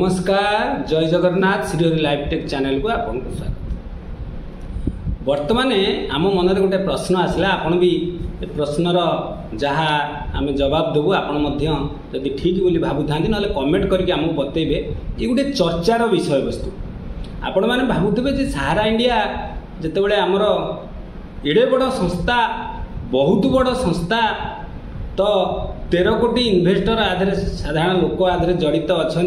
नमस्कार जय Jagannath Shrihari live tech channel को आपको स्वागत। वर्तमान आम मन में गोटे प्रश्न आसला आपण भी प्रश्नर जहाँ आम जवाब देवु आपड़ी ठीक बोली भावुं ना कमेंट करके आमको बतेबे ये गोटे चर्चार विषय वस्तु। आपण मैंने भावुवे सहारा इंडिया जितेबाला आमर एड़े बड़ संस्था बहुत बड़ संस्था तो 13 कोटी इन्वेस्टर आधे साधारण लोक आधे जड़ित अच्छा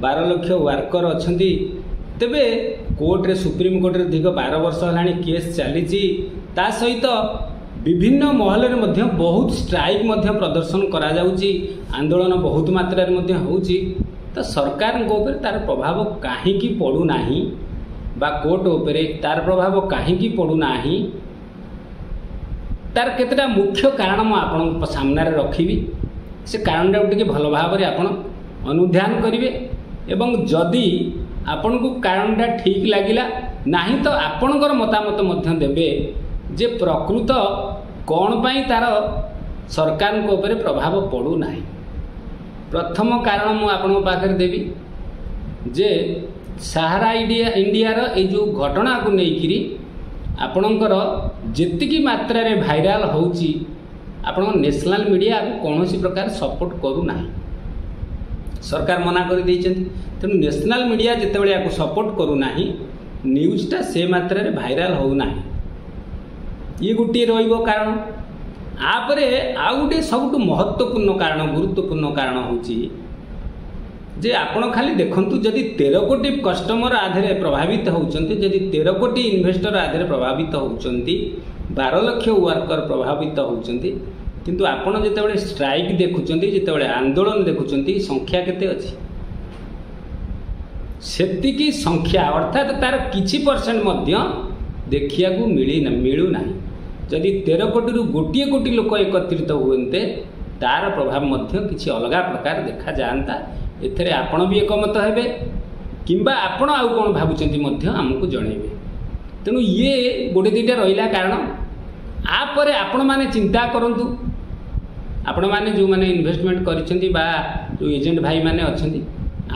12 लाख वर्कर अच्छा तेबे कोर्ट रे सुप्रीम कोर्ट रे दीर्घ 12 वर्ष है केस चली सहित विभिन्न महल में बहुत स्ट्राइक प्रदर्शन करा जाउची, आंदोलन बहुत मात्रा होउची। तो सरकार तार प्रभाव कहीं पड़ूना बा कोर्ट उपरे तार प्रभाव कहीं पड़ूना तार केतेटा मुख्य कारण मु आपन सामने रखी से कारण टे भल भाव अनुध्यान करेंगे एवं जदि आपण को कारणटा ठीक लगिला नहीं तो आपणकर मतामत देवे जे प्रकृत कौन पाई तार सरकार को ऊपर प्रभाव पड़ूना। प्रथम कारण मु आपन पाखरे देवी जे सहारा इंडिया ये जो घटना को लेकिरी आपणकर जेतिकी मात्रा रे भाइराल होउची आपण नेशनल मीडिया कौन प्रकार सपोर्ट करूना। सरकार मना कर देइछन तेणु नेशनल मीडिया जितेबाला या सपोर्ट करूना न्यूजटा से मात्रा रे भाइराल होना ये गोटे रहिबो कारण। आपरे आ गोटे सबुठ महत्वपूर्ण कारण गुरुत्वपूर्ण कारण होउची जे आपण खाली देखंतु जदि 13 कोटी कस्टमर आधे प्रभावित होउचंती, जदि 13 कोटी इन्वेस्टर आधे प्रभावित होउचंती, 12 लाख वर्कर प्रभावित होउचंती, किंतु आपण जेतेबेले स्ट्राइक देखुचंती जेतेबेले आंदोलन देखुचंती संख्या केते अछि सेतिकी संख्या अर्थात तार किछि परसेंट मध्य देखिया को मिलू नाही। जदि 13 कोटी रु गोटे कोटी लोक एकत्रित हुए तार प्रभाव मध्य किछि अलगा प्रकार देखा जानता। एथरे आपण भी एकमत हेबे किंबा आपण आउ कोन भाबुचंती मध्य हमकु जणेबे। तेणु ये गोटे दुईटा रहिला कारण आपरे आपण माने चिंता करंतु आपण माने जो माने इन्वेस्टमेंट करिसेंती बा जो एजेंट भाई माने अछंती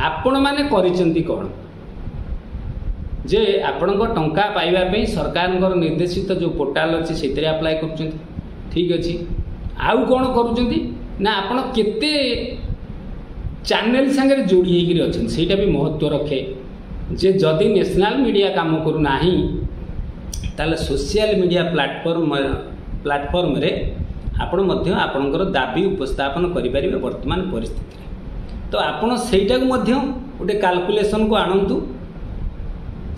आपण माने करिसेंती कोन जे आपणको टंका पाइबा पे सरकारनकर निर्देशित जो पोर्टाल अछि सेतरे अप्लाई करूचंती ठीक अछि। आउ कोन करूचंती ना आपण केते चैनल संगे जोड़ी होकर अच्छा ସେଇଟା भी महत्व रखे जे जदि नेशनल मीडिया काम करूना ताले सोशल मीडिया प्लेटफॉर्म रे आपण मध्य आपणकर दाबी उपस्थापन करें वर्तमान परिस्थिति। तो आपण सेटा को मध्य गोटे कैलकुलेशन को आणंतु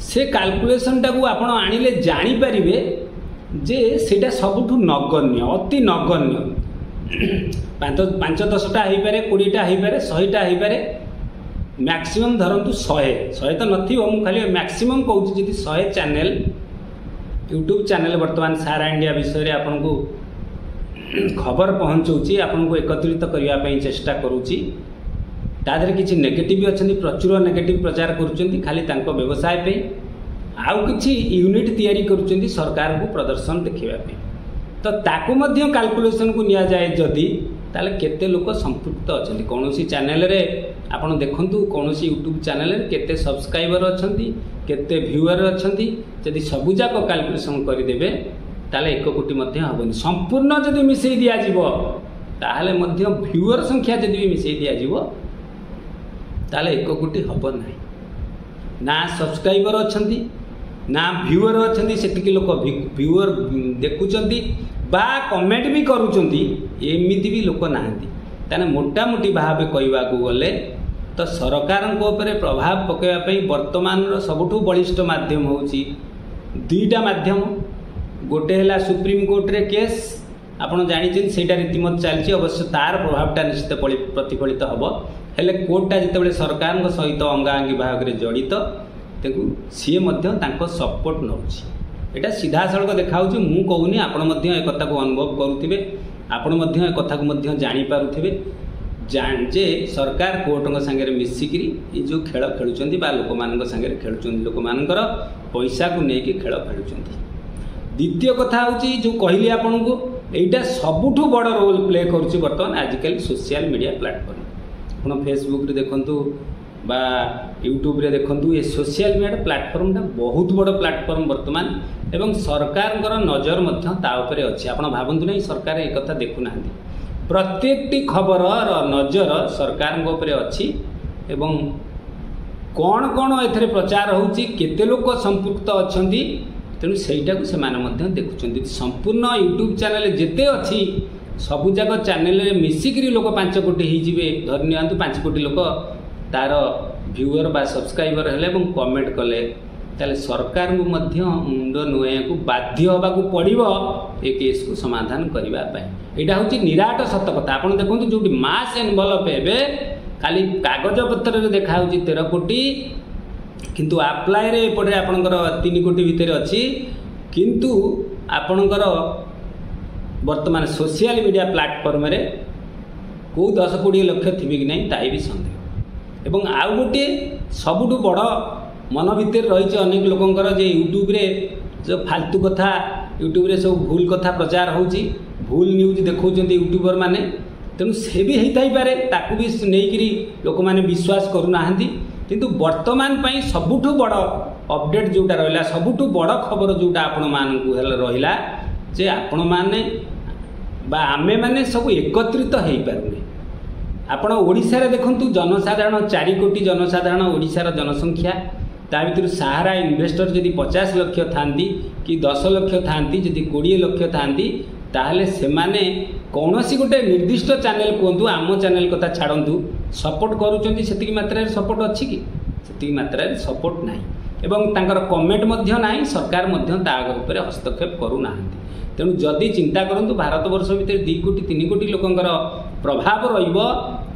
से कैलकुलेशनटा को आपण आनिले जानि परिबे जे सेटा सबुठु नगण्य अति नगण्य 5-10टा हो पारे 20टा हो पारे 100टा हो पारे मैक्सिमम धरतु 100 तो नथी मु खाली मैक्सिमम कहूँ जी 100 चैनल यूट्यूब चैनल वर्तमान सहारा इंडिया विषय आपन को खबर पहुँचाऊँगी आपन को एकत्रित करने चेष्टा करुँची। तादरे किसी नेगेटिव अच्छा प्रचुर नेगेटिव प्रचार करुँच खाली व्यवसाय पे आउ किसी यूनिट तैयारी करुँच सरकार को प्रदर्शन देखापी। तो ताकू मध्य कैलकुलेशन को निया जाए जदि ताले केते लोक संपृक्त अच्छा कौन चैनल रे आपण देखंतु कौन यूट्यूब चैनल रे केते सब्सक्राइबर अछंती केते व्यूअर अछंती जदि सबुजाक कैलकुलेशन करदेबे ताले 1 कोटी मध्य हबनी। संपूर्ण जदि मिसई दिया जीवो ताले मध्य व्यूअर संख्या जदि भी मिसई दिया जीवो ताले 1 कोटी हब नाही। ना सब्सक्राइबर अछंती ना व्यूअर अछंती सेटिक लोक व्यूअर देखुचंती बा कमेंट भी करूचंती एमिति भी लोक नाहंती। ताने मोटामोटी भाव कहवा गले तो सरकार प्रभाव पकड़ापी वर्तमान सबुठु बलिष्ठ माध्यम होउची 2टा माध्यम। गोटे है सुप्रीम कोर्ट रे केस आपन जानिछन सेटा रीतिमत चलछि अवश्य तार प्रभावटा निश्चित प्रतिफलित हबो हेले कोर्टटा जितेबाला सरकार सहित अंगाअंगी भाग रे जड़ित सी सपोर्ट नौची एटा सीधा सड़क देखा मु कहूनी आपण कथा को अनुभव करुवे आपण कथा को जानी पारुथिबे जे सरकार कोर्ट संगे मिसिकी ये जो खेल खेलुचंती बा लोक मान संगे खेलुचंती लोक मानकर पैसा को लेकिन खेल खेलुचंती। द्वितीय कथा होची जो कहली आपण को एटा सबुठु बड़ रोल प्ले करुची वर्तमान आजिकल सोशल मीडिया प्लेटफॉर्म। आपण फेसबुक रे देखंतु बा यूट्यूब रे देखंतु ये सोशल मीडिया प्लेटफॉर्म टा बहुत बड़ प्लेटफॉर्म वर्तमान एवं सरकार नजर मध्य ता उपरे अछि। आपण भाबंतु नै सरकार ए कथा देखु नांदी, प्रत्येकटी खबर नजर सरकार उपरे अछि एवं कौन कौन एथरे प्रचार होउची केते लोक संपृक्त अछंती तेणु सेटा को से माने मध्य देखुचंती। संपूर्ण यूट्यूब चैनल जेते अछि सबु जाक चैनल रे मिसिकरी लोक 5 कोटी ही जिवे, धरि नियंतु 5 कोटी लोक तार व्यूअर बा सब्सक्राइबर हेले एवं कमेंट कले ताले सरकार को मध्य मुंड नुआ को बाध्य होबा को पड़िबो ए केस को समाधान करबा पई। एटा होची निराट सत्य कथा। आपण देखंतु जोटी मास एनवलप हेबे खाली कागज पत्र रे देखा होची 13 कोटी, किंतु अप्लाई रे पड़े आपनकर 3 कोटी भितर अछि, किंतु आपनकर वर्तमान सोशल मीडिया प्लेटफॉर्म रे को 10-20 लाख थिबि कि नै ताई भी संदेह। एवं आउ गोटे सबुठु बड़ मन भितर रही अनेक लोकंकर जे यूट्यूब रे जो फालतू कथा यूट्यूब रे सब भूल कथा प्रचार होची, भूल न्यूज देखौचंती यूट्यूबर माने, तेणु से भी होई पारे ताकू भी नेइकरी लोक माने विश्वास करू नाहंती। किंतु वर्तमान पई सबुठु बड़ अपडेट जोटा रहिला, सबुठु बड़ खबर जोटा आपण मानकू रहिला जे आपण माने बा आमे माने सब एकत्रित हेई पारुने। आपण ओडिसा रे देखंतु जनसाधारण 4 कोटी जनसाधारण ओडिसा जनसंख्या, ता भितर सहारा इन्वेस्टर जदि 50 लाख थांती कि 10 लाख थांती, जदि 20 लाख थांती, ताहले से माने कौनसी गोटे निर्दिष्ट चैनल कहतु आम चैनल कथा छाड़ू सपोर्ट करुँच से मात्रा सपोर्ट अच्छी कि से मात्रा सपोर्ट ना एवं तांकर कमेंट मध्य नाही, सरकार मध्य तापर हस्तक्षेप करूना। तेणु जदि चिंता करूँ भारत वर्ष भितर 2 कोटी 3 कोटी लोकंकर प्रभाव रहिबो,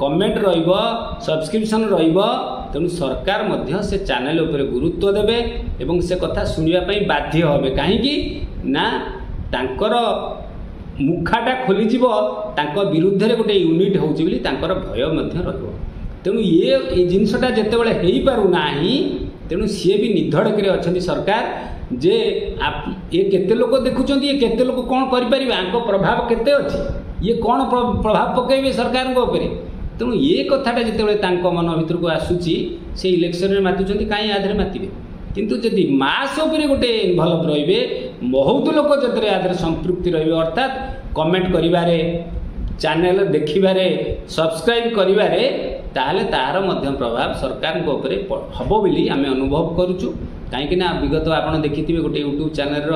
कमेंट रहिबो, सब्सक्रिप्शन रहिबो, तेणु सरकार मध्य से चैनल उपरे गुरुत्व देबे एवं से कथा सुनिबा पई बाध्य होबे। काहेकि ना तांकर मुखाटा खोलीजिब तांको विरुद्ध रे गोटे यूनिट होउची बोली तांकर भय मध्य रहिबो। तेणु ये जिनसटा जेतेबेले हेई पारु नाही, तेणु सी भी निधड़क अच्छा सरकार जे ये केते लोक देखुं, ये केते लोक कौन कर प्रभाव केते अच्छी, ये कौन प्रभाव पकड़े सरकार उपरे। तेणु ये कथाटा जितेबाला मन भर को आसूची से इलेक्शन में मातुंट कहीं आधे मातिबे, किंतु जदि मास उपरे गोटे इनवल्व रहिबे, बहुत लोक जतरे आधे संपृक्ति रहिबे, अर्थात कमेंट करिबारे, चैनल देखिबारे, सब्सक्राइब करिबारे, ताहले तार मध्य प्रभाव सरकार को उपरे हबो बोली आमे अनुभव करूचु। कहीं ना विगत आपड़ देखिथे गोटे यूट्यूब चैनल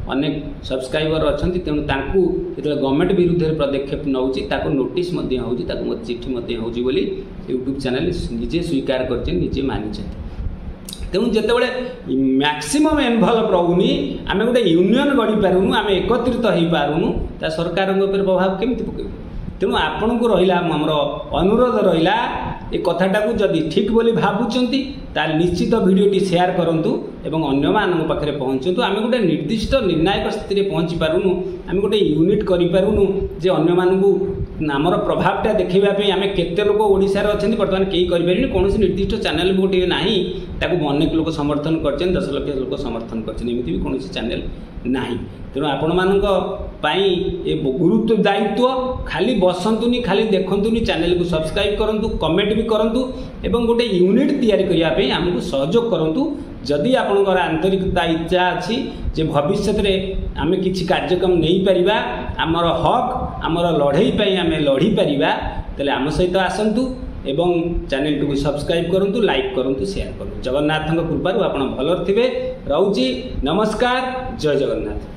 अनेक सब्सक्राइबर अच्छा, तेणु तांकू जो गवर्नमेंट विरुद्ध पदक्षेप नौची ताको नोटिस होउची, ताको चिठी होउची बोली यूट्यूब चैनल निजे स्वीकार करछन, निजे मानिछन। तेणु जितेबाला मैक्सिमम एनवल्व रोनी आम गोटे यूनियन गढ़ी पारूनु, आम एकत्रित हो पारूनु, ता सरकार प्रभाव केमती पकड़। तेणु आपण को रहा आमर अनुरोध रहा ये कथाटा को जदि ठीक बोली भावुंट ताल निश्चित वीडियोटी शेयर करूँ एवं अन्य मानक पाखे पहुँचतु। आम गोटे निर्दिष्ट निर्णायक स्थिति पहुँची पारूनु, आम गोटे यूनिट करूँ जे अन्य मानक आमर प्रभावटा देखापी आम केते लोक ओडिशा रे अछंती बर्तमान कई करें कौन निर्दिष्ट चैनल भी गोटे ना अनेक लोक समर्थन कर 10 लाख लोक समर्थन करमती भी कौन चैनल ना। तेणु आपण मानक ये गुरुत्व दायित्व खाली बसंतुनी, खाली देखंतुनी, चैनल को सब्सक्राइब करंतु, कमेंट भी करंतु एवं गोटे यूनिट तैयारी करने आमको सहयोग करंतु। जदि आपणकर आंतरिकता इच्छा अच्छी जे भविष्य में आम किसी कार्यक्रम नहीं पारिबा, आमर हक आमर लड़ई आम लड़ी पारिबा, तेले आम सहित आसंतु एवं चैनल को सब्सक्राइब करंतु, लाइक करंतु, शेयर करंतु। जगन्नाथ कृपारू आपण भलर थिबे। रहउची, नमस्कार, जय जगन्नाथ।